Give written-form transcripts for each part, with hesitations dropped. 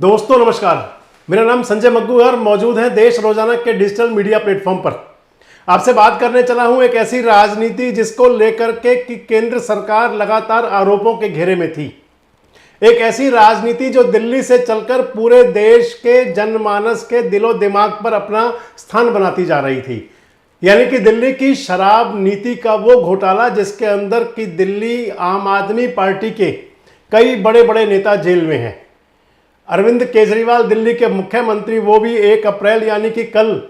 दोस्तों नमस्कार, मेरा नाम संजय मग्गू है और मौजूद है देश रोजाना के डिजिटल मीडिया प्लेटफॉर्म पर। आपसे बात करने चला हूं एक ऐसी राजनीति जिसको लेकर के कि केंद्र सरकार लगातार आरोपों के घेरे में थी। एक ऐसी राजनीति जो दिल्ली से चलकर पूरे देश के जनमानस के दिलो दिमाग पर अपना स्थान बनाती जा रही थी। यानी कि दिल्ली की शराब नीति का वो घोटाला जिसके अंदर की दिल्ली आम आदमी पार्टी के कई बड़े बड़े नेता जेल में हैं। अरविंद केजरीवाल दिल्ली के मुख्यमंत्री, वो भी 1 अप्रैल यानी कि कल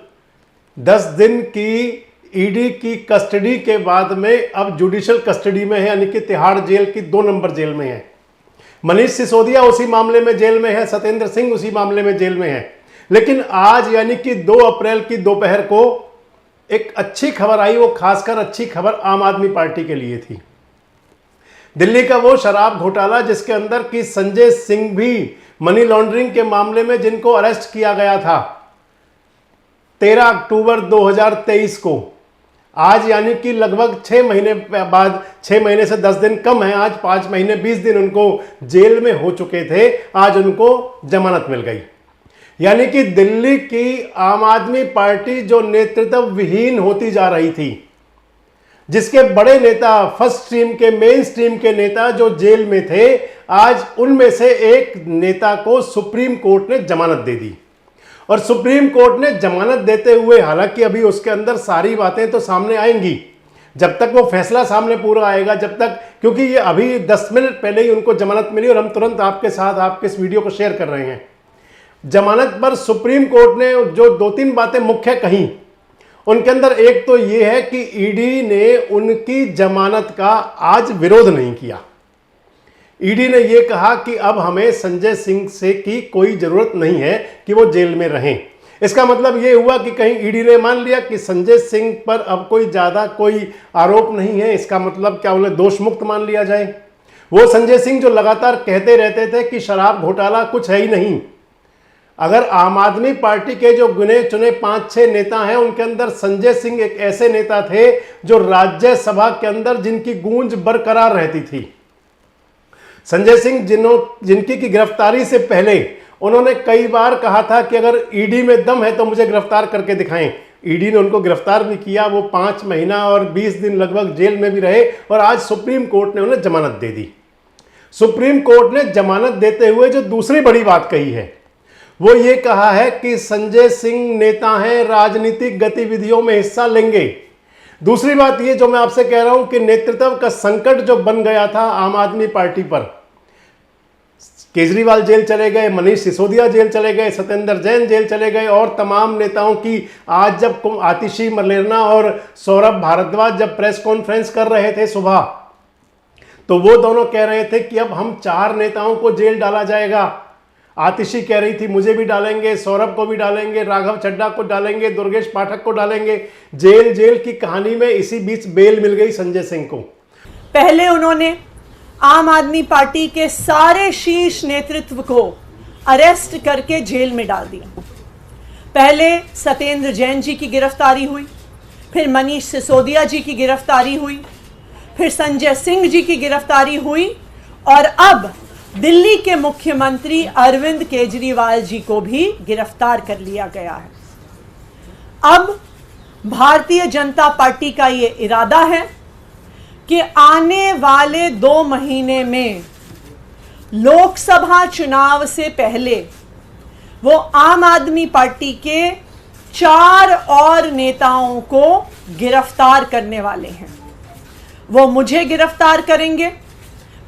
10 दिन की ईडी की कस्टडी के बाद में अब जुडिशियल कस्टडी में है, यानी कि तिहाड़ जेल की 2 नंबर जेल में है। मनीष सिसोदिया उसी मामले में जेल में है, सत्येंद्र सिंह उसी मामले में जेल में है। लेकिन आज यानी कि 2 अप्रैल की दोपहर को एक अच्छी खबर आई। वो खासकर अच्छी खबर आम आदमी पार्टी के लिए थी। दिल्ली का वो शराब घोटाला जिसके अंदर कि संजय सिंह भी मनी लॉन्ड्रिंग के मामले में जिनको अरेस्ट किया गया था 13 अक्टूबर 2023 को, आज यानी कि लगभग 6 महीने बाद, 6 महीने से 10 दिन कम है, आज 5 महीने 20 दिन उनको जेल में हो चुके थे, आज उनको जमानत मिल गई। यानी कि दिल्ली की आम आदमी पार्टी जो नेतृत्व विहीन होती जा रही थी, जिसके बड़े नेता, फर्स्ट स्ट्रीम के, मेन स्ट्रीम के नेता जो जेल में थे, आज उनमें से एक नेता को सुप्रीम कोर्ट ने जमानत दे दी। और सुप्रीम कोर्ट ने जमानत देते हुए, हालांकि अभी उसके अंदर सारी बातें तो सामने आएंगी, जब तक वो फैसला सामने पूरा आएगा, जब तक, क्योंकि ये अभी 10 मिनट पहले ही उनको जमानत मिली और हम तुरंत आपके साथ आपके इस वीडियो को शेयर कर रहे हैं। जमानत पर सुप्रीम कोर्ट ने जो 2-3 बातें मुख्य कही, उनके अंदर एक तो यह है कि ईडी ने उनकी जमानत का आज विरोध नहीं किया। ईडी ने यह कहा कि अब हमें संजय सिंह से की कोई जरूरत नहीं है कि वो जेल में रहें। इसका मतलब यह हुआ कि कहीं ईडी ने मान लिया कि संजय सिंह पर अब कोई ज्यादा कोई आरोप नहीं है, इसका मतलब क्या उन्हें दोष मुक्त मान लिया जाए। वो संजय सिंह जो लगातार कहते रहते थे कि शराब घोटाला कुछ है ही नहीं। अगर आम आदमी पार्टी के जो गिने चुने 5-6 नेता हैं, उनके अंदर संजय सिंह एक ऐसे नेता थे जो राज्यसभा के अंदर जिनकी गूंज बरकरार रहती थी। संजय सिंह जिनकी की गिरफ्तारी से पहले उन्होंने कई बार कहा था कि अगर ईडी में दम है तो मुझे गिरफ्तार करके दिखाएं। ईडी ने उनको गिरफ्तार भी किया, वो 5 महीना और 20 दिन लगभग जेल में भी रहे और आज सुप्रीम कोर्ट ने उन्हें जमानत दे दी। सुप्रीम कोर्ट ने जमानत देते हुए जो दूसरी बड़ी बात कही है, वो ये कहा है कि संजय सिंह नेता हैं, राजनीतिक गतिविधियों में हिस्सा लेंगे। दूसरी बात ये जो मैं आपसे कह रहा हूं कि नेतृत्व का संकट जो बन गया था आम आदमी पार्टी पर, केजरीवाल जेल चले गए, मनीष सिसोदिया जेल चले गए, सत्येंद्र जैन जेल चले गए और तमाम नेताओं की आज जब आतिशी मरलेना और सौरभ भारद्वाज जब प्रेस कॉन्फ्रेंस कर रहे थे सुबह, तो वो दोनों कह रहे थे कि अब हम 4 नेताओं को जेल डाला जाएगा। आतिशी कह रही थी मुझे भी डालेंगे, सौरभ को भी डालेंगे, राघव चड्ढा को डालेंगे, दुर्गेश पाठक को डालेंगे। जेल की कहानी में इसी बीच बेल मिल गई संजय सिंह को। पहले उन्होंने आम आदमी पार्टी के सारे शीर्ष नेतृत्व को अरेस्ट करके जेल में डाल दिया। पहले सत्येंद्र जैन जी की गिरफ्तारी हुई, फिर मनीष सिसोदिया जी की गिरफ्तारी हुई, फिर संजय सिंह जी की गिरफ्तारी हुई और अब दिल्ली के मुख्यमंत्री अरविंद केजरीवाल जी को भी गिरफ्तार कर लिया गया है। अब भारतीय जनता पार्टी का ये इरादा है कि आने वाले 2 महीने में लोकसभा चुनाव से पहले वो आम आदमी पार्टी के 4 और नेताओं को गिरफ्तार करने वाले हैं। वो मुझे गिरफ्तार करेंगे,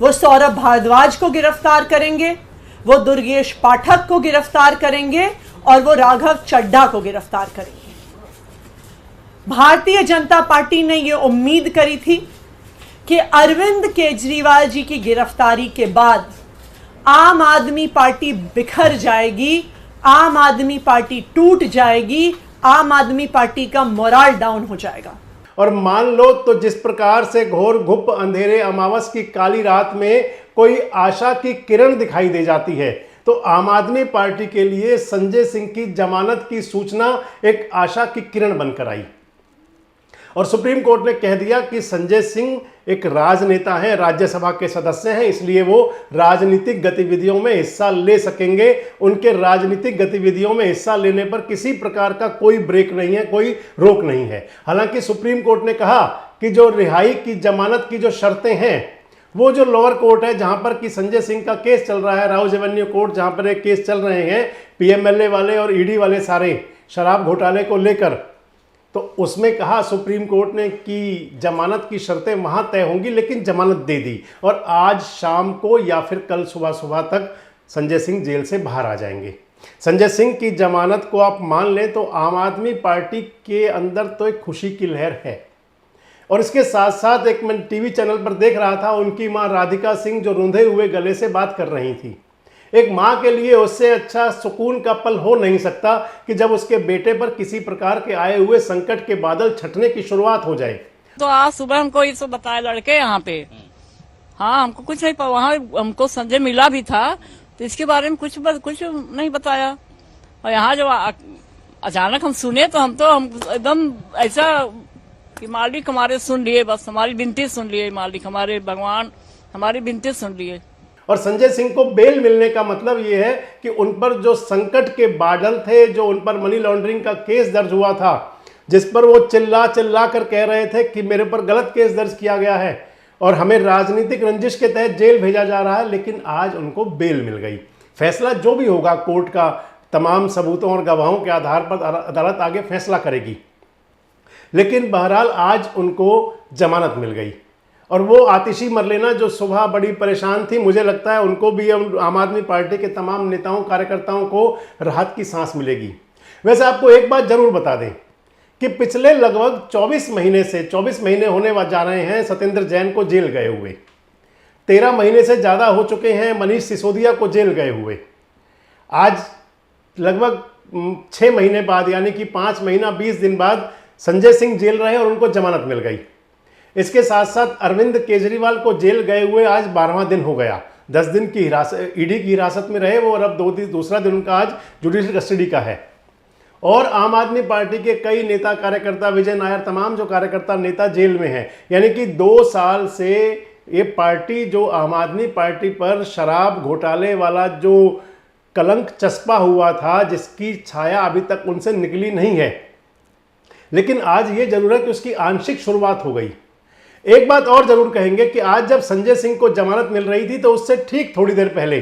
वो सौरभ भारद्वाज को गिरफ्तार करेंगे, वो दुर्गेश पाठक को गिरफ्तार करेंगे और वो राघव चड्ढा को गिरफ्तार करेंगे। भारतीय जनता पार्टी ने ये उम्मीद करी थी कि अरविंद केजरीवाल जी की गिरफ्तारी के बाद आम आदमी पार्टी बिखर जाएगी, आम आदमी पार्टी टूट जाएगी, आम आदमी पार्टी का मोराल डाउन हो जाएगा। और मान लो तो जिस प्रकार से घोर घुप अंधेरे अमावस की काली रात में कोई आशा की किरण दिखाई दे जाती है, तो आम आदमी पार्टी के लिए संजय सिंह की जमानत की सूचना एक आशा की किरण बनकर आई। और सुप्रीम कोर्ट ने कह दिया कि संजय सिंह एक राजनेता हैं, राज्यसभा के सदस्य हैं, इसलिए वो राजनीतिक गतिविधियों में हिस्सा ले सकेंगे। उनके राजनीतिक गतिविधियों में हिस्सा लेने पर किसी प्रकार का कोई ब्रेक नहीं है, कोई रोक नहीं है। हालांकि सुप्रीम कोर्ट ने कहा कि जो रिहाई की जमानत की जो शर्तें हैं, वो जो लोअर कोर्ट है जहां पर कि संजय सिंह का केस चल रहा है, राउज एवेन्यू कोर्ट जहां पर एक केस चल रहे हैं पीएमएलए वाले और ईडी वाले सारे शराब घोटाले को लेकर, तो उसमें कहा सुप्रीम कोर्ट ने कि जमानत की शर्तें वहां तय होंगी, लेकिन जमानत दे दी और आज शाम को या फिर कल सुबह सुबह तक संजय सिंह जेल से बाहर आ जाएंगे। संजय सिंह की जमानत को आप मान लें तो आम आदमी पार्टी के अंदर तो एक खुशी की लहर है। और इसके साथ साथ एक मैं टीवी चैनल पर देख रहा था, उनकी मां राधिका सिंह जो रूंधे हुए गले से बात कर रही थी। एक मां के लिए उससे अच्छा सुकून का पल हो नहीं सकता कि जब उसके बेटे पर किसी प्रकार के आए हुए संकट के बादल छटने की शुरुआत हो जाए। तो आज सुबह हमको ये सब बताया लड़के यहाँ पे, हाँ हमको कुछ नहीं पता, वहाँ हमको संजय मिला भी था तो इसके बारे में कुछ नहीं बताया। और यहाँ जो अचानक हम सुने तो हम एकदम ऐसा कि मालिक हमारे सुन लिए, बस हमारी विनती सुन लिए, मालिक हमारे भगवान हमारी विनती सुन लिए। और संजय सिंह को बेल मिलने का मतलब ये है कि उन पर जो संकट के बादल थे, जो उन पर मनी लॉन्ड्रिंग का केस दर्ज हुआ था, जिस पर वो चिल्ला चिल्ला कर कह रहे थे कि मेरे पर गलत केस दर्ज किया गया है और हमें राजनीतिक रंजिश के तहत जेल भेजा जा रहा है, लेकिन आज उनको बेल मिल गई। फैसला जो भी होगा कोर्ट का तमाम सबूतों और गवाहों के आधार पर अदालत आगे फैसला करेगी, लेकिन बहरहाल आज उनको जमानत मिल गई। और वो आतिशी मरलेना जो सुबह बड़ी परेशान थी, मुझे लगता है उनको भी, आम आदमी पार्टी के तमाम नेताओं कार्यकर्ताओं को राहत की सांस मिलेगी। वैसे आपको एक बात जरूर बता दें कि पिछले लगभग 24 महीने होने जा रहे हैं सत्येंद्र जैन को जेल गए हुए। 13 महीने से ज़्यादा हो चुके हैं मनीष सिसोदिया को जेल गए हुए। आज लगभग 6 महीने बाद, यानी कि 5 महीना 20 दिन बाद संजय सिंह जेल रहे और उनको जमानत मिल गई। इसके साथ साथ अरविंद केजरीवाल को जेल गए हुए आज 12वां दिन हो गया। 10 दिन की ईडी की हिरासत में रहे वो, और अब दूसरा दिन उनका आज जुडिशियल कस्टडी का है। और आम आदमी पार्टी के कई नेता कार्यकर्ता, विजय नायर, तमाम जो कार्यकर्ता नेता जेल में हैं। यानी कि 2 साल से ये पार्टी, जो आम आदमी पार्टी पर शराब घोटाले वाला जो कलंक चस्पा हुआ था, जिसकी छाया अभी तक उनसे निकली नहीं है, लेकिन आज ये जरूर है कि उसकी आंशिक शुरुआत हो गई। एक बात और जरूर कहेंगे कि आज जब संजय सिंह को जमानत मिल रही थी तो उससे ठीक थोड़ी देर पहले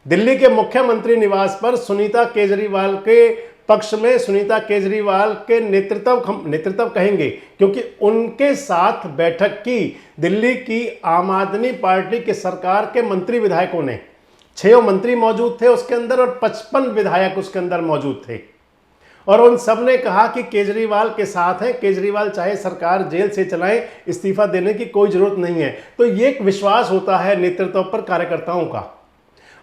दिल्ली के मुख्यमंत्री निवास पर सुनीता केजरीवाल के पक्ष में, सुनीता केजरीवाल के नेतृत्व कहेंगे क्योंकि उनके साथ बैठक की दिल्ली की आम आदमी पार्टी के सरकार के मंत्री विधायकों ने। 6 मंत्री मौजूद थे उसके अंदर और 55 विधायक उसके अंदर मौजूद थे। और उन सब ने कहा कि केजरीवाल के साथ हैं, केजरीवाल चाहे सरकार जेल से चलाएं, इस्तीफा देने की कोई जरूरत नहीं है। तो ये एक विश्वास होता है नेतृत्व पर कार्यकर्ताओं का।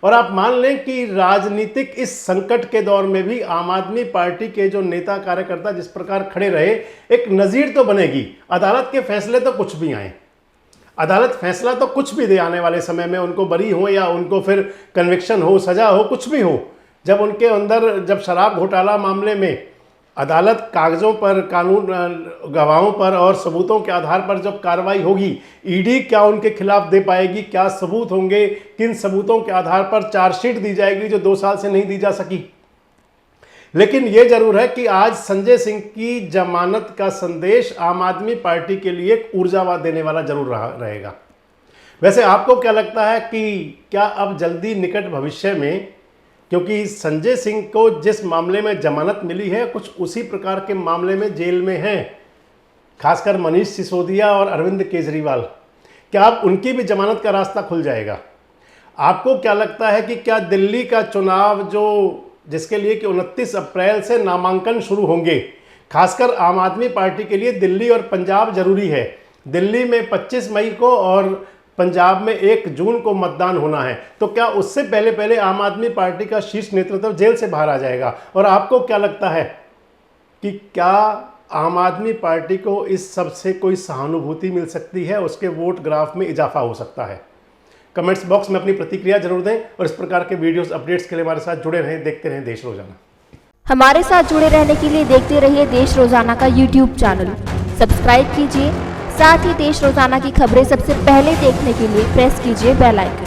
और आप मान लें कि राजनीतिक इस संकट के दौर में भी आम आदमी पार्टी के जो नेता कार्यकर्ता जिस प्रकार खड़े रहे, एक नज़ीर तो बनेगी। अदालत के फैसले तो कुछ भी आए, अदालत फैसला तो कुछ भी दे आने वाले समय में, उनको बरी हो या उनको फिर कन्विक्शन हो, सजा हो, कुछ भी हो। जब उनके अंदर, जब शराब घोटाला मामले में अदालत कागजों पर, कानून, गवाहों पर और सबूतों के आधार पर जब कार्रवाई होगी, ईडी क्या उनके खिलाफ दे पाएगी, क्या सबूत होंगे, किन सबूतों के आधार पर चार्जशीट दी जाएगी जो 2 साल से नहीं दी जा सकी। लेकिन यह जरूर है कि आज संजय सिंह की जमानत का संदेश आम आदमी पार्टी के लिए एक ऊर्जा देने वाला जरूर रहेगा। वैसे आपको क्या लगता है कि क्या अब जल्दी निकट भविष्य में, क्योंकि संजय सिंह को जिस मामले में जमानत मिली है कुछ उसी प्रकार के मामले में जेल में हैं, खासकर मनीष सिसोदिया और अरविंद केजरीवाल, क्या अब उनकी भी जमानत का रास्ता खुल जाएगा? आपको क्या लगता है कि क्या दिल्ली का चुनाव, जो जिसके लिए कि 29 अप्रैल से नामांकन शुरू होंगे, खासकर आम आदमी पार्टी के लिए दिल्ली और पंजाब जरूरी है। दिल्ली में 25 मई को और पंजाब में 1 जून को मतदान होना है, तो क्या उससे पहले आम आदमी पार्टी का शीर्ष नेतृत्व जेल से बाहर आ जाएगा? और आपको क्या लगता है कि क्या आम आदमी पार्टी को इस सब से कोई सहानुभूति मिल सकती है, उसके वोट ग्राफ में इजाफा हो सकता है? कमेंट्स बॉक्स में अपनी प्रतिक्रिया जरूर दें और इस प्रकार के वीडियोस, अपडेट्स के लिए हमारे साथ जुड़े रहें, देखते रहें देश रोजाना। हमारे साथ जुड़े रहने के लिए देखते रहिए देश रोजाना का YouTube चैनल। सब्सक्राइब कीजिए। साथ ही देश रोजाना की खबरें सबसे पहले देखने के लिए प्रेस कीजिए बेल आइकन।